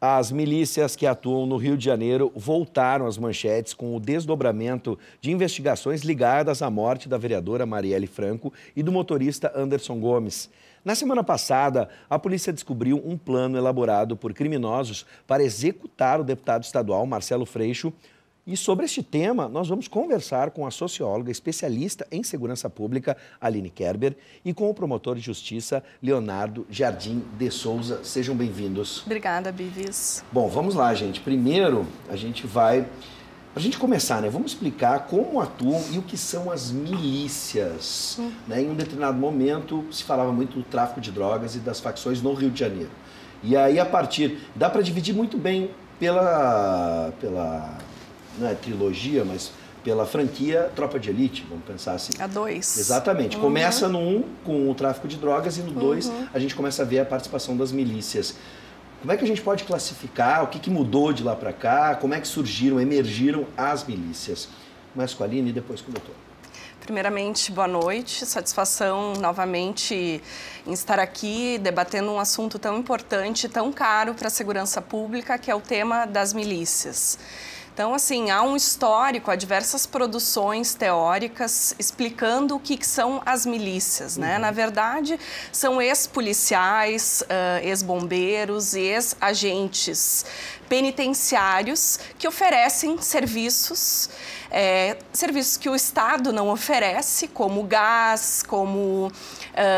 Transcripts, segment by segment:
As milícias que atuam no Rio de Janeiro voltaram às manchetes com o desdobramento de investigações ligadas à morte da vereadora Marielle Franco e do motorista Anderson Gomes. Na semana passada, a polícia descobriu um plano elaborado por criminosos para executar o deputado estadual Marcelo Freixo. E sobre este tema, nós vamos conversar com a socióloga especialista em segurança pública, Aline Kerber, e com o promotor de justiça, Leonardo Jardim de Souza. Sejam bem-vindos. Obrigada, Bivis. Bom, vamos lá, gente. Primeiro, a gente vai... Para a gente começar, né? Vamos explicar como atuam e o que são as milícias. Né? Em um determinado momento, se falava muito do tráfico de drogas e das facções no Rio de Janeiro. E aí, dá para dividir muito bem pela não é trilogia, mas pela franquia Tropa de Elite, vamos pensar assim. A 2. Exatamente. Começa no 1 com o tráfico de drogas e no 2 a gente começa a ver a participação das milícias. Como é que a gente pode classificar? O que mudou de lá para cá? Como é que surgiram, emergiram as milícias? Começo com a Aline e depois com o doutor. Primeiramente, boa noite. Satisfação novamente em estar aqui debatendo um assunto tão importante, tão caro para a segurança pública, que é o tema das milícias. Então, assim, há um histórico, há diversas produções teóricas explicando o que são as milícias, né? Na verdade, são ex-policiais, ex-bombeiros e ex-agentes penitenciários que oferecem serviços, serviços que o Estado não oferece, como gás, como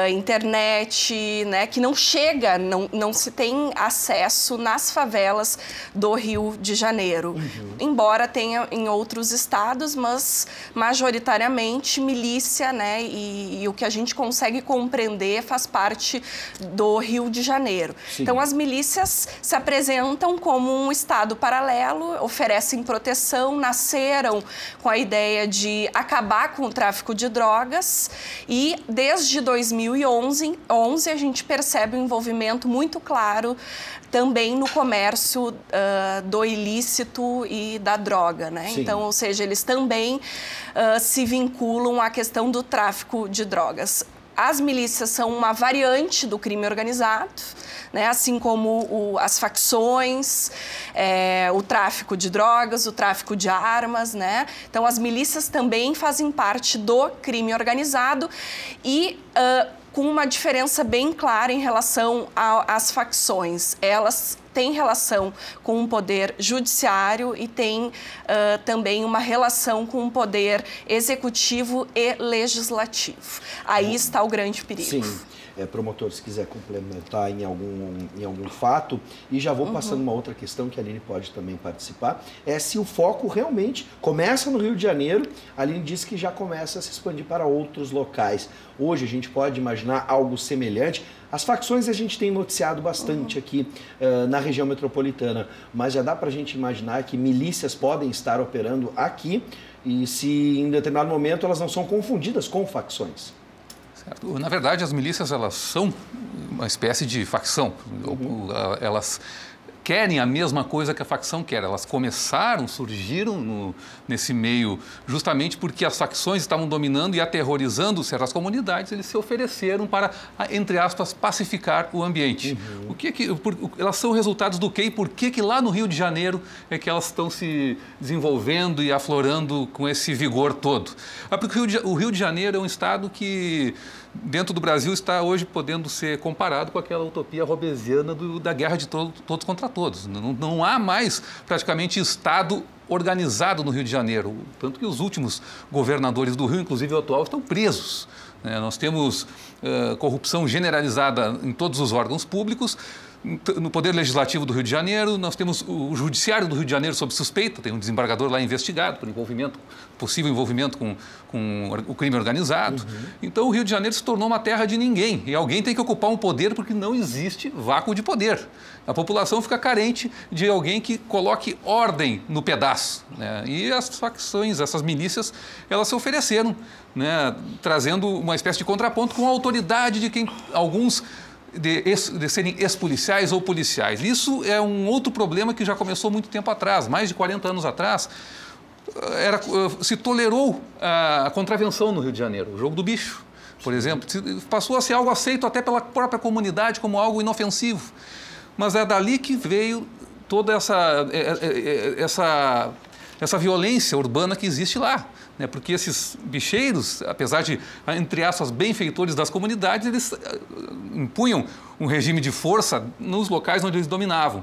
internet, né, que não chega, não se tem acesso nas favelas do Rio de Janeiro. Embora tenha em outros estados, mas majoritariamente milícia, né, e o que a gente consegue compreender faz parte do Rio de Janeiro. Sim. Então, as milícias se apresentam como um estado paralelo, oferecem proteção, nasceram com a ideia de acabar com o tráfico de drogas e desde 2011 a gente percebe um envolvimento muito claro também no comércio do ilícito e da droga, né? Sim. Então, ou seja, eles também se vinculam à questão do tráfico de drogas. As milícias são uma variante do crime organizado, né? Assim como as facções, o tráfico de drogas, o tráfico de armas, né? Então, as milícias também fazem parte do crime organizado e com uma diferença bem clara em relação às facções. Elas têm relação com o poder judiciário e têm também uma relação com o poder executivo e legislativo. Aí está o grande perigo. Sim. Promotor, se quiser complementar em algum fato, e já vou passando uma outra questão que a Aline pode também participar, é se o foco realmente começa no Rio de Janeiro. A Aline disse que já começa a se expandir para outros locais. Hoje a gente pode imaginar algo semelhante. As facções a gente tem noticiado bastante aqui na região metropolitana, mas já dá para a gente imaginar que milícias podem estar operando aqui e se em determinado momento elas não são confundidas com facções. Certo. Na verdade, as milícias elas são uma espécie de facção. Elas querem a mesma coisa que a facção quer. Elas surgiram nesse meio justamente porque as facções estavam dominando e aterrorizando certas comunidades. Eles se ofereceram para, entre aspas, pacificar o ambiente. Elas são resultados do quê? E por que lá no Rio de Janeiro é que elas estão se desenvolvendo e aflorando com esse vigor todo? Porque o Rio de Janeiro é um estado que, dentro do Brasil, está hoje podendo ser comparado com aquela utopia robesiana da guerra de todos contra todos. Não há mais praticamente Estado organizado no Rio de Janeiro, tanto que os últimos governadores do Rio, inclusive o atual, estão presos. Nós temos corrupção generalizada em todos os órgãos públicos. No Poder Legislativo do Rio de Janeiro, nós temos o Judiciário do Rio de Janeiro sob suspeita, tem um desembargador lá investigado por possível envolvimento com o crime organizado. Então, o Rio de Janeiro se tornou uma terra de ninguém e alguém tem que ocupar um poder porque não existe vácuo de poder. A população fica carente de alguém que coloque ordem no pedaço, né? E as facções, essas milícias, elas se ofereceram, né? Trazendo uma espécie de contraponto com a autoridade de quem alguns de serem ex-policiais ou policiais. Isso é um outro problema que já começou muito tempo atrás, mais de 40 anos atrás. Se tolerou a contravenção no Rio de Janeiro, o jogo do bicho, por exemplo. Passou a ser algo aceito até pela própria comunidade como algo inofensivo. Mas é dali que veio toda essa violência urbana que existe lá. Né? Porque esses bicheiros, apesar de, entre aspas, benfeitores das comunidades, eles impunham um regime de força nos locais onde eles dominavam.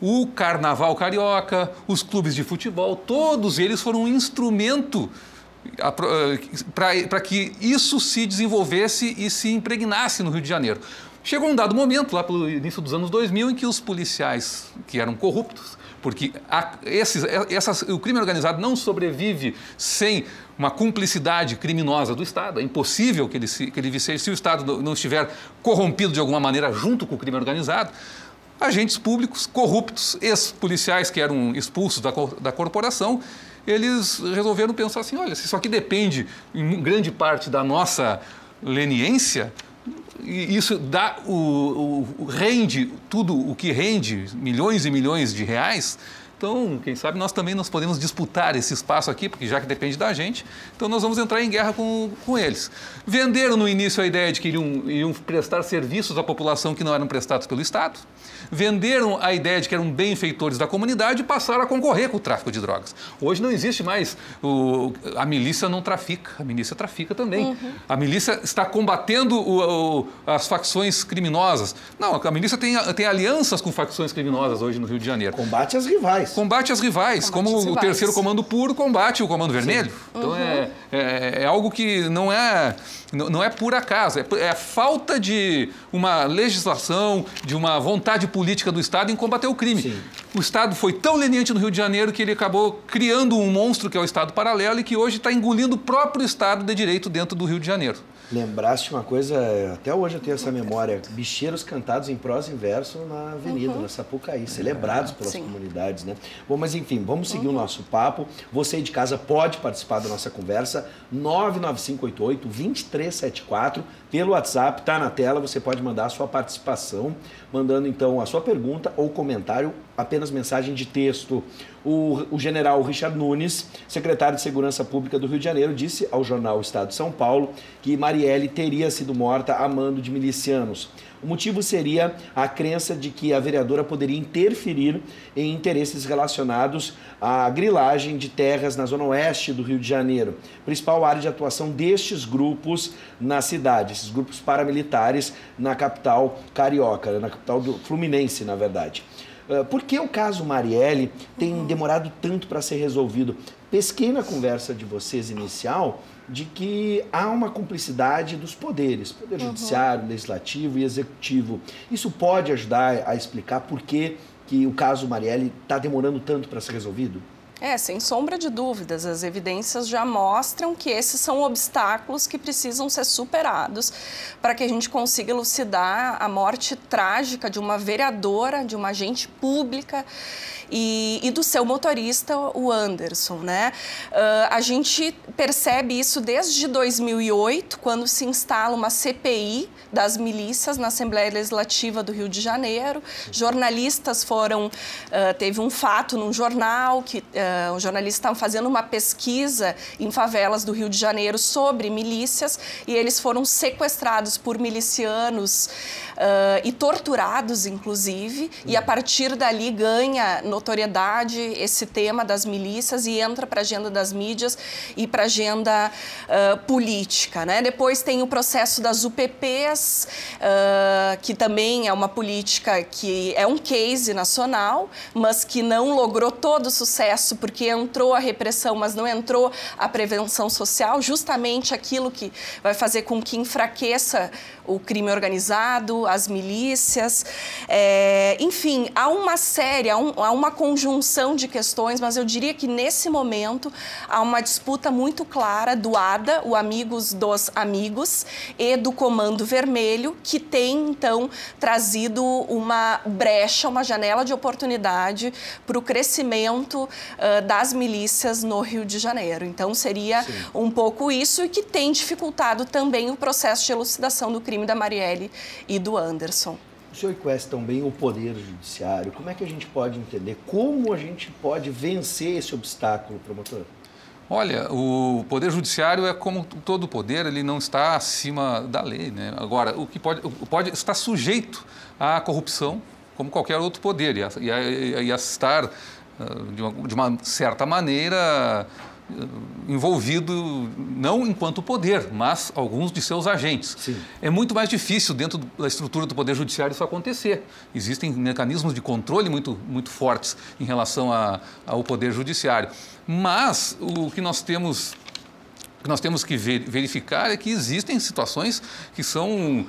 O carnaval carioca, os clubes de futebol, todos eles foram um instrumento para que isso se desenvolvesse e se impregnasse no Rio de Janeiro. Chegou um dado momento, lá pelo início dos anos 2000, em que os policiais, que eram corruptos, porque o crime organizado não sobrevive sem uma cumplicidade criminosa do Estado. É impossível que ele se o Estado não estiver corrompido de alguma maneira junto com o crime organizado. Agentes públicos corruptos, ex-policiais que eram expulsos da corporação, eles resolveram pensar assim, olha, se isso aqui depende em grande parte da nossa leniência, e isso dá rende tudo o que rende, milhões e milhões de reais. Então, quem sabe nós podemos disputar esse espaço aqui, porque já que depende da gente, então nós vamos entrar em guerra com eles. Venderam no início a ideia de que iriam prestar serviços à população que não eram prestados pelo Estado. Venderam a ideia de que eram benfeitores da comunidade e passaram a concorrer com o tráfico de drogas. Hoje não existe mais a milícia não trafica, a milícia trafica também. Uhum. A milícia está combatendo as facções criminosas. Não, a milícia tem alianças com facções criminosas hoje no Rio de Janeiro. Combate as rivais. Combate as rivais, como o terceiro comando puro combate o comando vermelho. Sim. Então é algo que não é por acaso, é a falta de uma legislação, de uma vontade política do Estado em combater o crime. Sim. O Estado foi tão leniente no Rio de Janeiro que ele acabou criando um monstro que é o Estado paralelo e que hoje está engolindo o próprio Estado de direito dentro do Rio de Janeiro. Lembraste uma coisa, até hoje eu tenho essa memória, bicheiros cantados em prosa e verso na avenida, na Sapucaí, celebrados pelas comunidades, né? Bom, mas enfim, vamos seguir o nosso papo. Você aí de casa pode participar da nossa conversa, 99588-2374, pelo WhatsApp, tá na tela, você pode mandar a sua participação, mandando então a sua pergunta ou comentário, apenas mensagem de texto. O general Richard Nunes, secretário de Segurança Pública do Rio de Janeiro, disse ao jornal Estado de São Paulo que Marielle teria sido morta a mando de milicianos. O motivo seria a crença de que a vereadora poderia interferir em interesses relacionados à grilagem de terras na zona oeste do Rio de Janeiro, principal área de atuação destes grupos na cidade, esses grupos paramilitares na capital carioca, na capital do Fluminense, na verdade. Por que o caso Marielle tem demorado tanto para ser resolvido? Pesquei na conversa de vocês inicial de que há uma cumplicidade dos poderes, poder judiciário, legislativo e executivo. Isso pode ajudar a explicar por que o caso Marielle está demorando tanto para ser resolvido? Sem sombra de dúvidas, as evidências já mostram que esses são obstáculos que precisam ser superados para que a gente consiga elucidar a morte trágica de uma vereadora, de uma agente pública e do seu motorista, o Anderson, né? A gente percebe isso desde 2008, quando se instala uma CPI das milícias na Assembleia Legislativa do Rio de Janeiro. Jornalistas teve um fato num jornal que os jornalistas estavam fazendo uma pesquisa em favelas do Rio de Janeiro sobre milícias e eles foram sequestrados por milicianos e torturados, inclusive, e a partir dali ganha notoriedade esse tema das milícias e entra para a agenda das mídias e para a agenda política, né? Depois tem o processo das UPPs, que também é uma política que é um case nacional, mas que não logrou todo o sucesso porque entrou a repressão, mas não entrou a prevenção social, justamente aquilo que vai fazer com que enfraqueça o crime organizado, as milícias. Enfim, há uma conjunção de questões, mas eu diria que nesse momento há uma disputa muito clara do ADA, o Amigos dos Amigos, e do Comando Vermelho, que tem, então, trazido uma brecha, uma janela de oportunidade para o crescimento das milícias no Rio de Janeiro. Então, seria um pouco isso e que tem dificultado também o processo de elucidação do crime da Marielle e do Anderson. O senhor conhece também o Poder Judiciário. Como é que a gente pode entender? Como a gente pode vencer esse obstáculo, promotor? Olha, o Poder Judiciário é como todo poder, ele não está acima da lei, né? Agora, o que pode estar sujeito à corrupção, como qualquer outro poder, e a estar, de uma certa maneira, envolvido não enquanto poder, mas alguns de seus agentes. Sim. É muito mais difícil dentro da estrutura do Poder Judiciário isso acontecer. Existem mecanismos de controle muito fortes em relação ao Poder Judiciário. Mas o que nós temos que verificar é que existem situações que são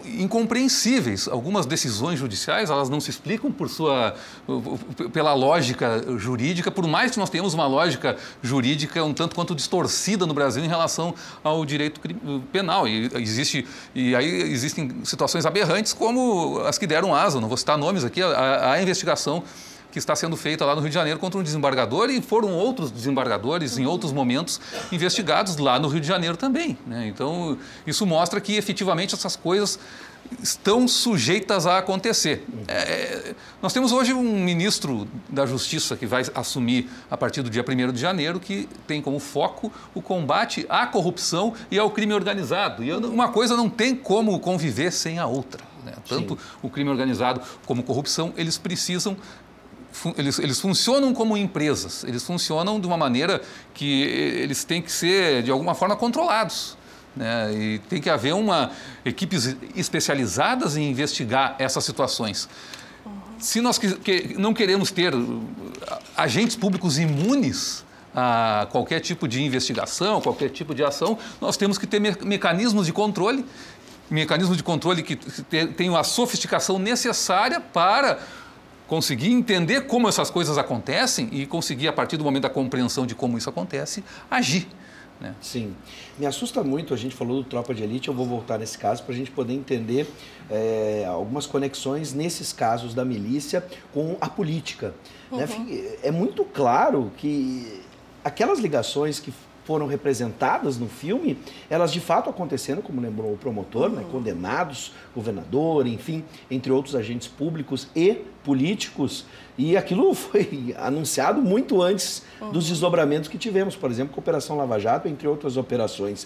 incompreensíveis. Algumas decisões judiciais, elas não se explicam pela lógica jurídica, por mais que nós tenhamos uma lógica jurídica um tanto quanto distorcida no Brasil em relação ao direito penal. E aí existem situações aberrantes como as que deram asa, não vou citar nomes aqui, a investigação que está sendo feita lá no Rio de Janeiro contra um desembargador, e foram outros desembargadores em outros momentos investigados lá no Rio de Janeiro também, né? Então, isso mostra que efetivamente essas coisas estão sujeitas a acontecer. Nós temos hoje um ministro da Justiça que vai assumir a partir do dia 1º de janeiro, que tem como foco o combate à corrupção e ao crime organizado. E uma coisa não tem como conviver sem a outra, né? Tanto o crime organizado como a corrupção, eles funcionam como empresas, eles funcionam de uma maneira que eles têm que ser, de alguma forma, controlados, né? E tem que haver equipes especializadas em investigar essas situações. Se nós não queremos ter agentes públicos imunes a qualquer tipo de investigação, qualquer tipo de ação, nós temos que ter mecanismos de controle que tenham a sofisticação necessária para conseguir entender como essas coisas acontecem e conseguir, a partir do momento da compreensão de como isso acontece, agir, né? Sim. Me assusta muito, a gente falou do Tropa de Elite, eu vou voltar nesse caso para a gente poder entender algumas conexões nesses casos da milícia com a política. Né? É muito claro que aquelas ligações que foram representadas no filme, elas de fato aconteceram, como lembrou o promotor, né? Condenados, governador, enfim, entre outros agentes públicos e políticos, e aquilo foi anunciado muito antes dos desdobramentos que tivemos, por exemplo, com a Operação Lava Jato, entre outras operações.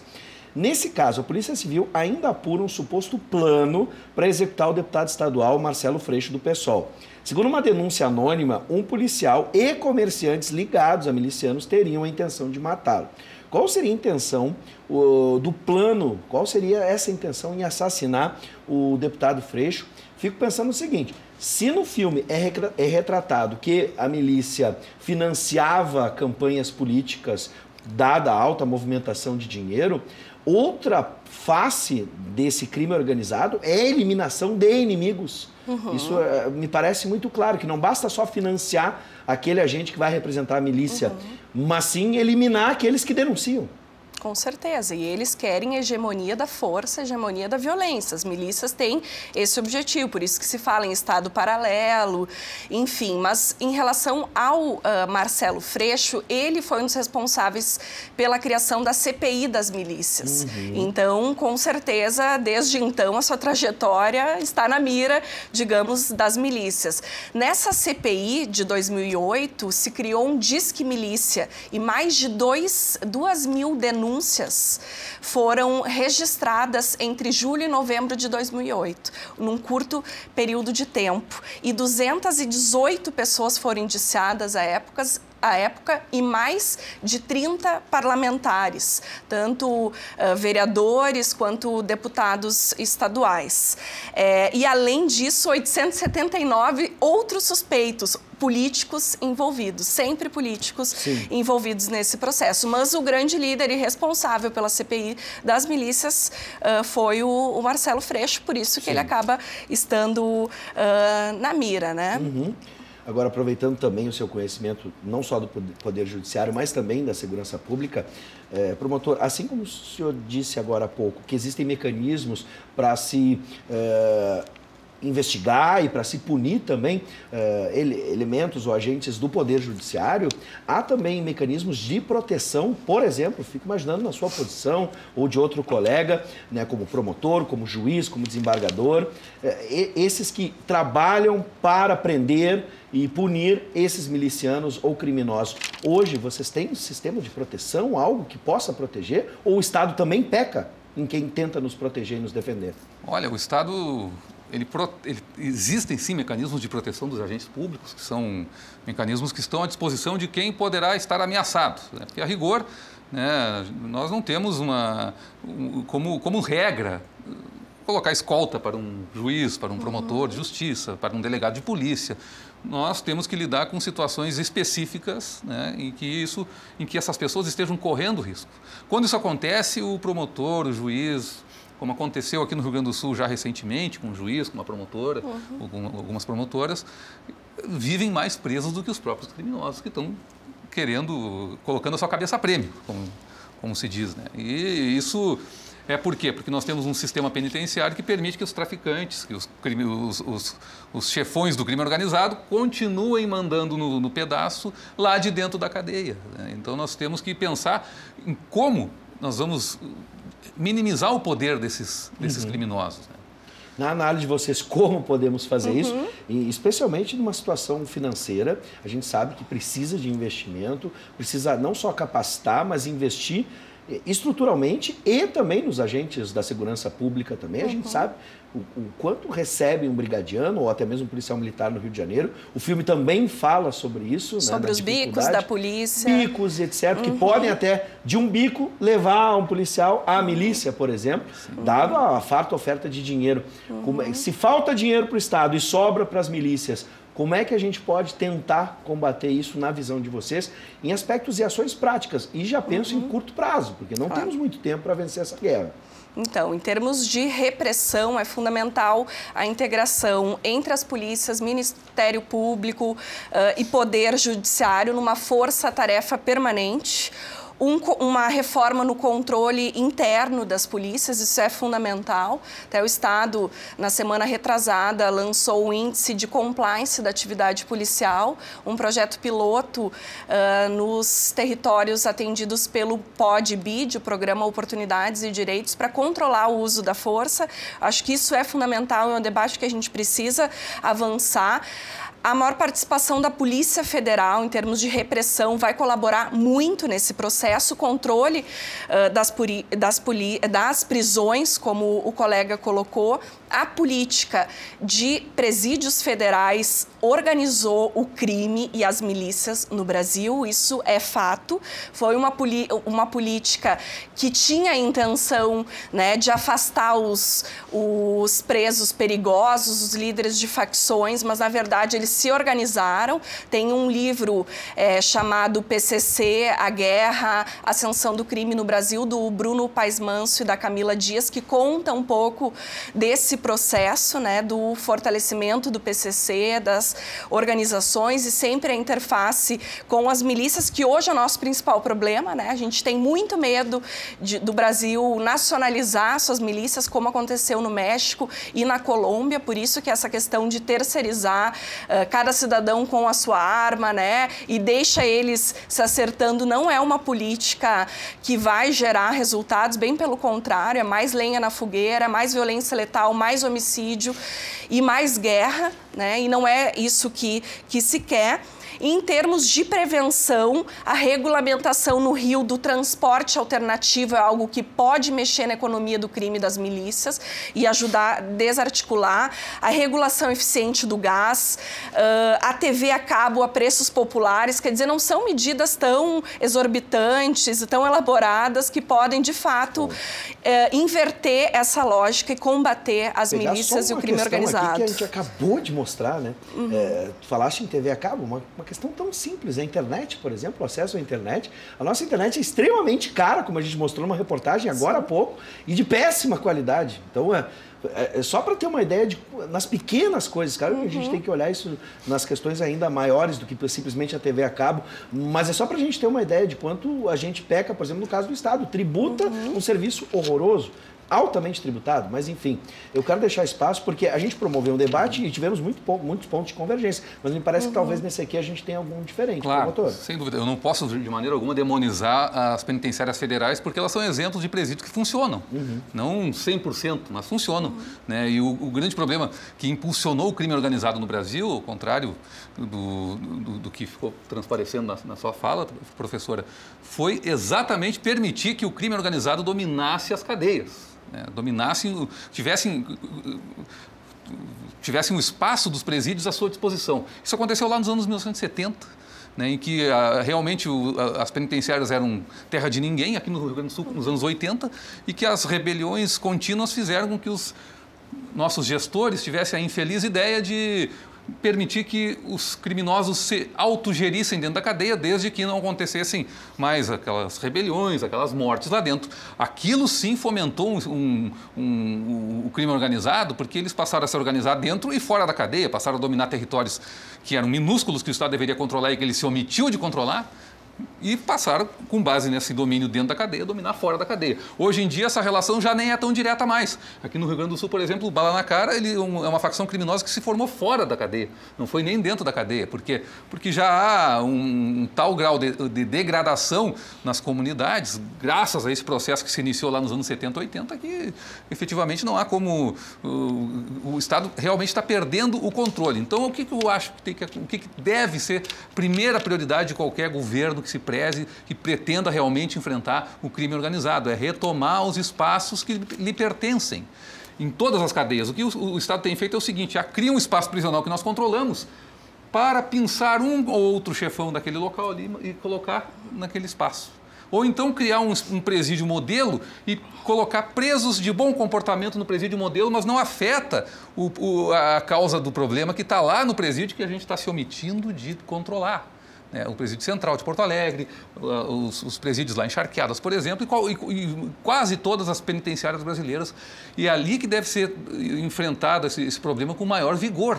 Nesse caso, a Polícia Civil ainda apura um suposto plano para executar o deputado estadual Marcelo Freixo, do PSOL. Segundo uma denúncia anônima, um policial e comerciantes ligados a milicianos teriam a intenção de matá-lo. Qual seria a intenção do plano, qual seria essa intenção em assassinar o deputado Freixo? Fico pensando o seguinte: se no filme é retratado que a milícia financiava campanhas políticas, dada a alta movimentação de dinheiro, outra face desse crime organizado é a eliminação de inimigos. Isso me parece muito claro, que não basta só financiar aquele agente que vai representar a milícia, mas sim eliminar aqueles que denunciam. Com certeza, e eles querem hegemonia da força, hegemonia da violência. As milícias têm esse objetivo, por isso que se fala em Estado paralelo, enfim. Mas em relação ao Marcelo Freixo, ele foi um dos responsáveis pela criação da CPI das milícias. Então, com certeza, desde então, a sua trajetória está na mira, digamos, das milícias. Nessa CPI de 2008, se criou um Disque Milícia e mais de 2.000 denúncias foram registradas entre julho e novembro de 2008, num curto período de tempo. E 218 pessoas foram indiciadas à época e mais de 30 parlamentares, tanto vereadores quanto deputados estaduais. E, além disso, 879 outros suspeitos, políticos envolvidos, sempre políticos envolvidos nesse processo. Mas o grande líder e responsável pela CPI das milícias foi o Marcelo Freixo, por isso que ele acaba estando na mira, né? Agora, aproveitando também o seu conhecimento, não só do Poder Judiciário, mas também da segurança pública, promotor, assim como o senhor disse agora há pouco, que existem mecanismos para se investigar e para se punir também elementos ou agentes do Poder Judiciário, há também mecanismos de proteção, por exemplo, fico imaginando na sua posição ou de outro colega, né, como promotor, como juiz, como desembargador, esses que trabalham para prender e punir esses milicianos ou criminosos. Hoje, vocês têm um sistema de proteção, algo que possa proteger, ou o Estado também peca em quem tenta nos proteger e nos defender? Olha, o Estado existem sim mecanismos de proteção dos agentes públicos, que são mecanismos que estão à disposição de quem poderá estar ameaçado, né? Porque, a rigor, né, nós não temos como regra colocar escolta para um juiz, para um promotor de justiça, para um delegado de polícia. Nós temos que lidar com situações específicas, né, em que essas pessoas estejam correndo risco. Quando isso acontece, o promotor, o juiz, como aconteceu aqui no Rio Grande do Sul já recentemente, com um juiz, com uma promotora, algumas promotoras, vivem mais presos do que os próprios criminosos que estão colocando a sua cabeça a prêmio, como se diz, né? E isso é por quê? Porque nós temos um sistema penitenciário que permite que os traficantes, que os chefões do crime organizado continuem mandando no pedaço lá de dentro da cadeia, né? Então nós temos que pensar em como nós vamos minimizar o poder desses criminosos, né? Na análise de vocês, como podemos fazer isso, e especialmente numa situação financeira, a gente sabe que precisa de investimento, precisa não só capacitar, mas investir estruturalmente e também nos agentes da segurança pública também. A gente sabe o quanto recebe um brigadiano ou até mesmo um policial militar no Rio de Janeiro. O filme também fala sobre isso. Sobre, né, os bicos da polícia. Bicos, etc., que podem até, de um bico, levar um policial à milícia, por exemplo, dado a farta oferta de dinheiro. Se falta dinheiro para o Estado e sobra para as milícias, como é que a gente pode tentar combater isso na visão de vocês, em aspectos e ações práticas? E já penso em curto prazo, porque não temos muito tempo para vencer essa guerra. Então, em termos de repressão, é fundamental a integração entre as polícias, Ministério Público e Poder Judiciário numa força-tarefa permanente. Uma reforma no controle interno das polícias, isso é fundamental. Até o Estado, na semana retrasada, lançou o Índice de Compliance da Atividade Policial, um projeto piloto nos territórios atendidos pelo POD-BID, o Programa Oportunidades e Direitos, para controlar o uso da força. Acho que isso é fundamental, é um debate que a gente precisa avançar. A maior participação da Polícia Federal, em termos de repressão, vai colaborar muito nesse processo. O controle das prisões, como o colega colocou. A política de presídios federais organizou o crime e as milícias no Brasil, isso é fato. Foi uma política que tinha a intenção, né, de afastar os presos perigosos, os líderes de facções, mas, na verdade, eles se organizaram. Tem um livro chamado PCC, A Guerra, Ascensão do Crime no Brasil, do Bruno Paes Manso e da Camila Dias, que conta um pouco desse processo, né, do fortalecimento do PCC, das organizações e sempre a interface com as milícias, que hoje é o nosso principal problema, né? A gente tem muito medo do Brasil nacionalizar suas milícias, como aconteceu no México e na Colômbia, por isso que essa questão de terceirizar cada cidadão com a sua arma, né, e deixa eles se acertando, não é uma política que vai gerar resultados, bem pelo contrário, é mais lenha na fogueira, mais violência letal, mais homicídio e mais guerra, né? E não é isso que se quer. Em termos de prevenção, a regulamentação no Rio do transporte alternativo é algo que pode mexer na economia do crime das milícias e ajudar a desarticular. A regulação eficiente do gás, a TV a cabo a preços populares, quer dizer, não são medidas tão exorbitantes e tão elaboradas que podem, de fato, inverter essa lógica e combater as milícias e o crime organizado. Aqui que a gente acabou de mostrar, né? Tu falaste em TV a cabo, uma questão tão simples. A internet, por exemplo, o acesso à internet. A nossa internet é extremamente cara, como a gente mostrou numa reportagem agora há pouco, e de péssima qualidade. Então, é só para ter uma ideia nas pequenas coisas, claro que a gente tem que olhar isso nas questões ainda maiores do que simplesmente a TV a cabo, mas é só para a gente ter uma ideia de quanto a gente peca, por exemplo, no caso do Estado, tributa um serviço horroroso, altamente tributado, mas enfim, eu quero deixar espaço porque a gente promoveu um debate e tivemos muitos pontos de convergência, mas me parece que talvez nesse aqui a gente tenha algum diferente. Claro, promotor. Sem dúvida. Eu não posso de maneira alguma demonizar as penitenciárias federais porque elas são exemplos de presídios que funcionam. Não 100%, mas funcionam. Né? E o grande problema que impulsionou o crime organizado no Brasil, ao contrário do que ficou transparecendo na sua fala, professora, foi exatamente permitir que o crime organizado dominasse as cadeias. Dominassem, tivessem o espaço dos presídios à sua disposição. Isso aconteceu lá nos anos 1970. Né, em que realmente as penitenciárias eram terra de ninguém, aqui no Rio Grande do Sul, nos anos 80, e que as rebeliões contínuas fizeram com que os nossos gestores tivessem a infeliz ideia de permitir que os criminosos se autogerissem dentro da cadeia, desde que não acontecessem mais aquelas rebeliões, aquelas mortes lá dentro. Aquilo sim fomentou o crime organizado, porque eles passaram a se organizar dentro e fora da cadeia, passaram a dominar territórios que eram minúsculos, que o Estado deveria controlar e que ele se omitiu de controlar, e passaram, com base nesse domínio dentro da cadeia, dominar fora da cadeia. Hoje em dia, essa relação já nem é tão direta mais. Aqui no Rio Grande do Sul, por exemplo, o Bala na Cara é uma facção criminosa que se formou fora da cadeia, não foi nem dentro da cadeia. Por quê? Porque já há um tal grau de degradação nas comunidades, graças a esse processo que se iniciou lá nos anos 70, 80, que efetivamente não há como... O Estado realmente está perdendo o controle. Então, o que eu acho que deve ser primeira prioridade de qualquer governo que se preze, que pretenda realmente enfrentar o crime organizado, é retomar os espaços que lhe pertencem em todas as cadeias. O que o Estado tem feito é o seguinte: cria um espaço prisional que nós controlamos para pinçar um ou outro chefão daquele local ali e colocar naquele espaço. Ou então criar um presídio modelo e colocar presos de bom comportamento no presídio modelo, mas não afeta a causa do problema que está lá no presídio, que a gente está se omitindo de controlar. O presídio central de Porto Alegre, os presídios lá em Charqueadas, por exemplo, e quase todas as penitenciárias brasileiras. E é ali que deve ser enfrentado esse problema com maior vigor.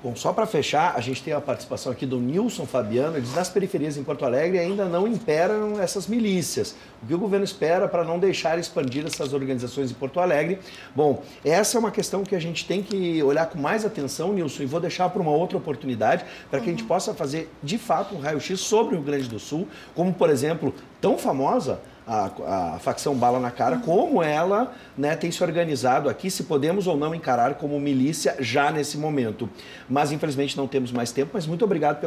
Bom, só para fechar, a gente tem a participação aqui do Nilson Fabiano. Ele diz: nas periferias em Porto Alegre ainda não imperam essas milícias. O que o governo espera para não deixar expandir essas organizações em Porto Alegre? Bom, essa é uma questão que a gente tem que olhar com mais atenção, Nilson, e vou deixar para uma outra oportunidade, para que a gente possa fazer, de fato, um raio-x sobre o Rio Grande do Sul, como, por exemplo, tão famosa a facção Bala na Cara, como ela, né, tem se organizado aqui, se podemos ou não encarar como milícia já nesse momento. Mas, infelizmente, não temos mais tempo. Mas muito obrigado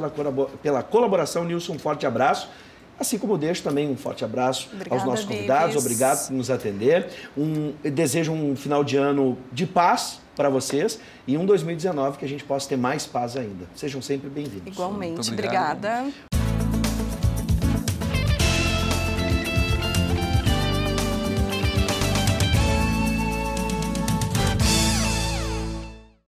pela colaboração, Nilson. Um forte abraço. Assim como deixo também um forte abraço aos nossos convidados. Obrigado por nos atender. Desejo um final de ano de paz para vocês e um 2019 que a gente possa ter mais paz ainda. Sejam sempre bem-vindos. Igualmente. Obrigada.